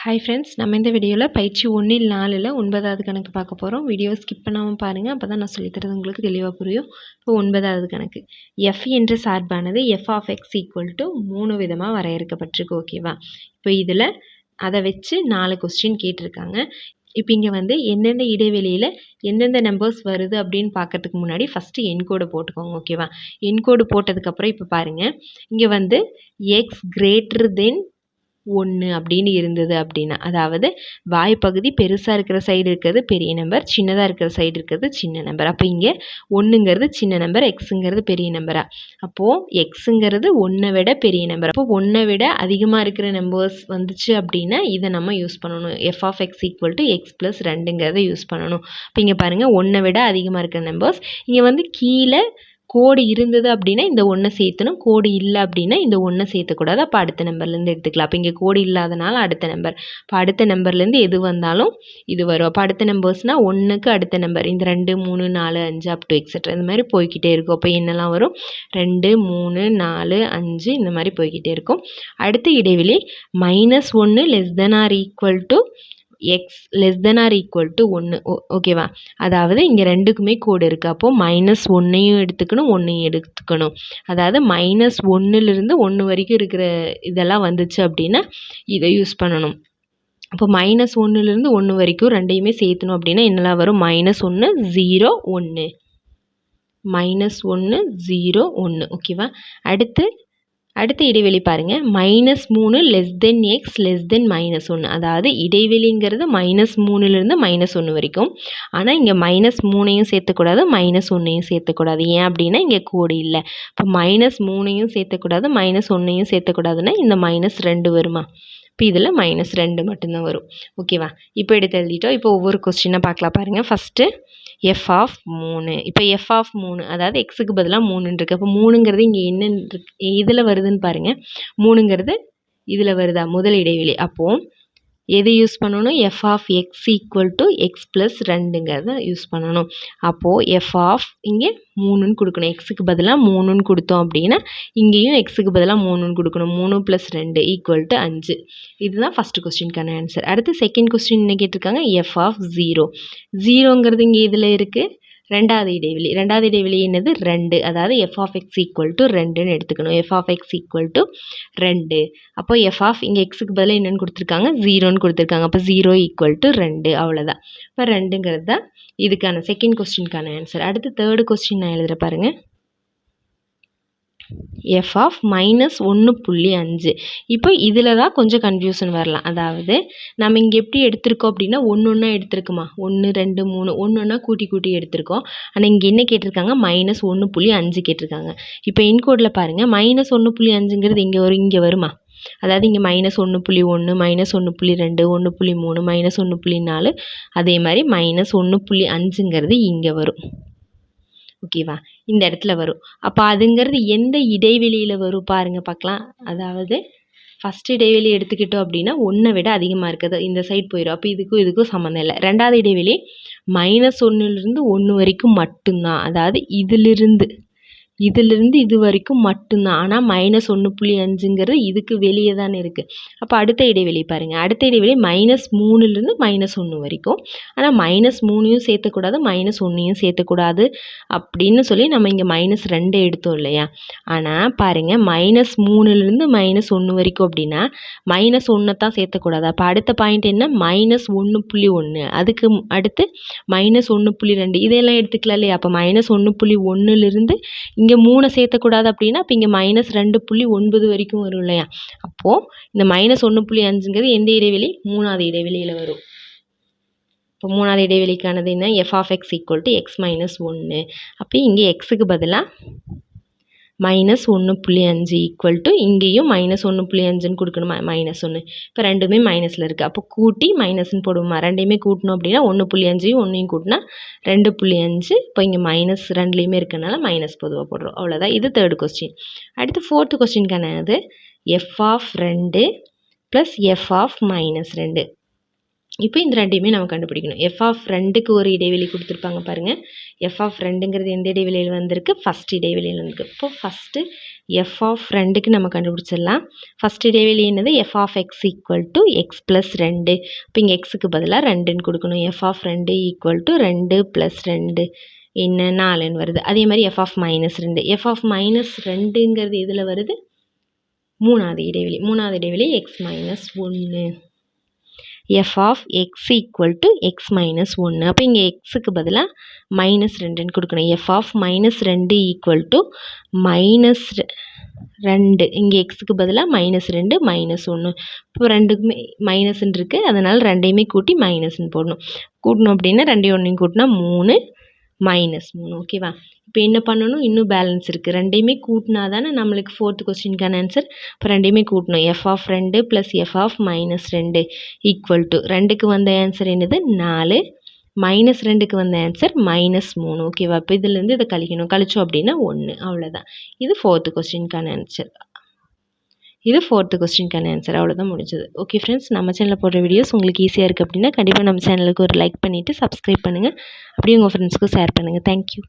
Hi friends, நம்ம இந்த வீடியோவில் பயிற்சி 1 4 9வது கணக்கு பார்க்க போகிறோம். வீடியோ ஸ்கிப் பண்ணாமல் பாருங்கள், அப்போ தான் நான் சொல்லித்தரது உங்களுக்கு தெளிவாக புரியும். இப்போ 9வது கணக்கு, எஃப் என்ற சார்பானது F of X equal to 3 விதமாக வரையறுக்கப்பட்டிருக்கு. ஓகேவா? இப்போ இதில் அதை வச்சு 4 கொஸ்டின் கேட்டிருக்காங்க. இப்போ இங்கே வந்து எந்தெந்த இடைவெளியில் எந்தெந்த நம்பர்ஸ் வருது அப்படின்னு பார்க்கறதுக்கு முன்னாடி ஃபஸ்ட்டு என்கோடு போட்டுக்கோங்க. ஓகேவா? என்கோடு போட்டதுக்கப்புறம் இப்போ பாருங்கள், இங்கே வந்து எக்ஸ் கிரேட்டர் தென் 1 அப்படின்னு இருந்தது அப்படின்னா, அதாவது வாய்ப்பகுதி பெருசாக இருக்கிற சைடு இருக்கிறது பெரிய நம்பர், சின்னதாக இருக்கிற சைடு இருக்கிறது சின்ன நம்பர். அப்போ இங்கே 1ங்கிறது சின்ன நம்பர், எக்ஸுங்கிறது பெரிய நம்பரா? அப்போது எக்ஸுங்கிறது 1 விட பெரிய நம்பர். அப்போ 1 விட அதிகமாக இருக்கிற நம்பர்ஸ் வந்துச்சு அப்படின்னா இதை நம்ம யூஸ் பண்ணணும். F of X equal to X plus 2ங்கிறத யூஸ் பண்ணணும். இப்போ இங்கே பாருங்கள், 1 விட அதிகமாக இருக்கிற நம்பர்ஸ். இங்கே வந்து கீழே கோடு இருந்தது அப்படின்னா இந்த 1 சேர்த்தணும், கோடு இல்லை அப்படின்னா இந்த 1 சேர்த்தக்கூடாது. அப்போ அடுத்த நம்பர்லேருந்து எடுத்துக்கலாம். அப்போ இங்கே கோடு இல்லாதனால அடுத்த நம்பர். இப்போ அடுத்த நம்பர்லேருந்து எது வந்தாலும் இது வரும். அப்போ அடுத்த நம்பர்ஸ்னால் 1க்கு அடுத்த நம்பர் இந்த 2 3 4 5 அப் டு எக்ஸெட்ரா இந்த மாதிரி போய்கிட்டே இருக்கும். அப்போ என்னெல்லாம் வரும்? 2 3 4 5 இந்த மாதிரி போய்கிட்டே இருக்கும். அடுத்த இடைவெளி -1 less than or equal to x less than or equal to 1. ஓகேவா? அதாவது இங்கே ரெண்டுக்குமே கோடு இருக்குது. அப்போது -1ஐயும் எடுத்துக்கணும், 1ஐயும் எடுத்துக்கணும். அதாவது -1லிருந்து 1 வரைக்கும் இருக்கிற இதெல்லாம் வந்துச்சு அப்படின்னா இதை யூஸ் பண்ணணும். அப்போ -1லிருந்து 1 வரைக்கும் ரெண்டையுமே சேர்த்தணும் அப்படின்னா என்னெல்லாம் வரும்? -1 0 1 -1 0 1. ஓகேவா? அடுத்த இடைவெளி பாருங்கள், -3 லெஸ் தென் எக்ஸ் லெஸ் தென் -1. அதாவது இடைவெளிங்கிறது -3லிருந்து -1 வரைக்கும். ஆனால் இங்கே -3ஐயும் சேர்த்தக்கூடாது, -1ஐயும் சேர்த்தக்கூடாது. ஏன் அப்படின்னா இங்கே கோடு இல்லை. இப்போ -3ஐயும் சேர்த்தக்கூடாது, -1ஐயும் சேர்த்தக்கூடாதுன்னா இந்த -2 வருமா? இப்போ இதில் -2 மட்டும்தான் வரும். ஓகேவா? இப்போ எடுத்து எழுதிட்டோம். இப்போ ஒவ்வொரு கொஸ்டினாக பார்க்கலாம். பாருங்கள், ஃபஸ்ட்டு எஃப் ஆஃப் 3. இப்போ எஃப் ஆஃப் 3 அதாவது எக்ஸுக்கு பதிலாக 3 இருக்குது. அப்போ 3ங்கிறது இங்கே என்ன இதில் வருதுன்னு பாருங்கள். 3ங்கிறது இதில் வருதா? முதல் இடைவெளி. அப்போது எது யூஸ் பண்ணணும்? F of X equal to X plus 2ங்கிறத யூஸ் பண்ணணும். அப்போது எஃப் ஆஃப் இங்கே 3ன்னு கொடுக்கணும். எக்ஸுக்கு பதிலாக 3ன்னு கொடுத்தோம் அப்படின்னா இங்கேயும் எக்ஸுக்கு பதிலாக 3ன்னு கொடுக்கணும். 3 + 2 = 5. இதுதான் ஃபஸ்ட்டு கொஸ்டினுக்கான ஆன்சர். அடுத்து செகண்ட் கொஸ்டின் என்ன கேட்டிருக்காங்க? F of 0. 0ங்கிறது இங்கே இதில் இருக்குது. ரெண்டாவது இடைவெளி என்னது? 2. அதாவது F of X equal to 2ன்னு எடுத்துக்கணும். F of X equal to 2. அப்போ எஃப் ஆஃப் இங்கே எக்ஸுக்கு பதிலாக என்னென்னு கொடுத்துருக்காங்க? 0ன்னு கொடுத்துருக்காங்க. அப்போ 0 = 2. அவ்வளோதான். இப்போ 2ங்கிறது தான் இதுக்கான செகண்ட் கொஸ்டினுக்கான ஆன்சர். அடுத்து தேர்டு கொஸ்டின் நான் எழுதுகிற பாருங்கள். F of -1.5. இப்போ இதில் தான் கொஞ்சம் கன்ஃபியூஷன் வரலாம். அதாவது நம்ம இங்கே எப்படி எடுத்திருக்கோம் அப்படின்னா ஒன்றா எடுத்திருக்குமா? 1 2 3 ஒன்றா கூட்டி எடுத்திருக்கோம். ஆனால் இங்கே என்ன கேட்டிருக்காங்க? -1.5 கேட்டிருக்காங்க. இப்போ என்கோடில் பாருங்கள், -1.5ங்கிறது இங்கே வருமா? அதாவது இங்கே -1.1 -1.2 1.3 -1.4 அதே மாதிரி -1.5ங்கிறது இங்கே வரும். ஓகேவா? இந்த இடத்துல வரும். அப்போ அதுங்கிறது எந்த இடைவெளியில் வரும் பாருங்கள், பார்க்கலாம். அதாவது ஃபஸ்ட் இடைவெளி எடுத்துக்கிட்டோம் அப்படின்னா 1 விட அதிகமாக இருக்குது, இந்த சைடு போயிடும். அப்போ இதுக்கும் சம்மந்தம் இல்லை. ரெண்டாவது இடைவெளி -1லிருந்து 1 வரைக்கும் மட்டும்தான். அதாவது இதிலிருந்து இது வரைக்கும் மட்டும்தான். ஆனால் -1.5ங்கிறது இதுக்கு வெளியே தானே இருக்குது. அப்போ அடுத்த இடைவெளி பாருங்கள். அடுத்த இடைவெளி -3லிருந்து -1 வரைக்கும். ஆனால் -3ஐயும் சேர்த்தக்கூடாது, -1ஐயும் சேர்த்தக்கூடாது அப்படின்னு சொல்லி நம்ம இங்கே -2 எடுத்தோம் இல்லையா? ஆனால் பாருங்கள், -3லிருந்து -1 வரைக்கும் அப்படின்னா -1 தான் சேர்த்தக்கூடாது. அப்போ அடுத்த பாயிண்ட் என்ன? -1.1. அதுக்கு அடுத்து -1.2. இதெல்லாம் எடுத்துக்கலாம் இல்லையா? அப்போ -1.1லிருந்து இங்கே 3 சேர்த்தக்கூடாது அப்படின்னா இப்போ இங்கே -2.9 வரைக்கும் வரும் இல்லையா? அப்போது இந்த -1.5ங்கிறது எந்த இடைவெளி? 3வது இடைவெளியில் வரும். இப்போ 3வது இடைவெளிக்கானது என்ன? F of X equal to x -1. அப்போ இங்கே எக்ஸுக்கு பதிலாக -1.5 ஈக்குவல் டு இங்கேயும் -1.5ன்னு கொடுக்கணுமா? -1. இப்போ ரெண்டுமே மைனஸில் இருக்குது. அப்போ கூட்டி மைனஸ்ன்னு போடுவோமா? ரெண்டையுமே கூட்டணும் அப்படின்னா 1.5ஐயும் 1ஐயும் கூட்டினா 2.5. இப்போ இங்கே -2லேயுமே இருக்கனால மைனஸ் பொதுவாக போடுறோம். அவ்வளோதான். இது தேர்டு கொஸ்டின். அடுத்து ஃபோர்த்து கொஸ்டினுக்கானது எஃப் ஆஃப் 2 + எஃப் ஆஃப் -2. இப்போ இந்த ரெண்டையுமே நம்ம கண்டுபிடிக்கணும். எஃப் ஆஃப் 2க்கு ஒரு இடைவெளி கொடுத்துருப்பாங்க பாருங்கள். எஃப் ஆஃப் 2ங்கிறது எந்த இடைவெளியில் வந்திருக்கு? ஃபஸ்ட் இடைவெளியில் வந்திருக்கு. இப்போ ஃபஸ்ட்டு எஃப் ஆஃப் 2க்கு நம்ம கண்டுபிடிச்சிடலாம். ஃபஸ்ட் இடைவெளி என்னது? F of X equal to X plus 2. இப்போ இங்கே எக்ஸுக்கு பதிலாக 2ன்னு கொடுக்கணும். F of 2 equal to 2 plus 2 என்ன 4ன்னு வருது. அதே மாதிரி F of minus 2. F of minus 2ங்கிறது இதில் வருது? மூணாவது இடைவெளி X minus 1. F of X equal to X minus 1. அப்போ இங்கே எக்ஸுக்கு பதிலாக மைனஸ் 2ன்னு கொடுக்கணும். F of minus 2 equal to minus 2. இங்கே எக்ஸுக்கு பதிலாக மைனஸ் 2 மைனஸ் 1. இப்போ ரெண்டுக்குமே மைனஸ்ன்னு இருக்குது, அதனால் ரெண்டையுமே கூட்டி மைனஸ்ன்னு போடணும். கூட்டணும் அப்படின்னா 2 1 கூட்டினா 3 மைனஸ் 3. ஓகேவா? இப்போ என்ன பண்ணணும்? இன்னும் பேலன்ஸ் இருக்குது. ரெண்டையுமே கூட்டினா தானே நம்மளுக்கு 4th கொஸ்டினுக்கான ஆன்சர். இப்போ ரெண்டையுமே கூட்டணும். F of 2 plus F of minus 2 equal to 2க்கு வந்த ஆன்சர் என்னது? 4. மைனஸ் 2க்கு வந்த ஆன்சர் மைனஸ் 3. ஓகேவா? இப்போ இதுலேருந்து இதை கழிக்கணும். கழிச்சோம் அப்படின்னா 1. அவ்வளோதான். இது 4th கொஸ்டினுக்கான ஆன்சர். இது 4th கொஸ்டினுக்கான ஆன்சர். அவ்வளோதான் முடிஞ்சது. ஓகே ஃப்ரெண்ட்ஸ், நம்ம சேனலில் போடுற வீடியோஸ் உங்களுக்கு ஈஸியாக இருக்குது அப்படின்னா கண்டிப்பாக நம்ம சேனலுக்கு ஒரு லைக் பண்ணிவிட்டு சப்ஸ்கிரைப் பண்ணுங்கள். அப்படியே உங்கள் ஃப்ரெண்ட்ஸ்க்கும் ஷேர் பண்ணுங்கள். தேங்க்யூ.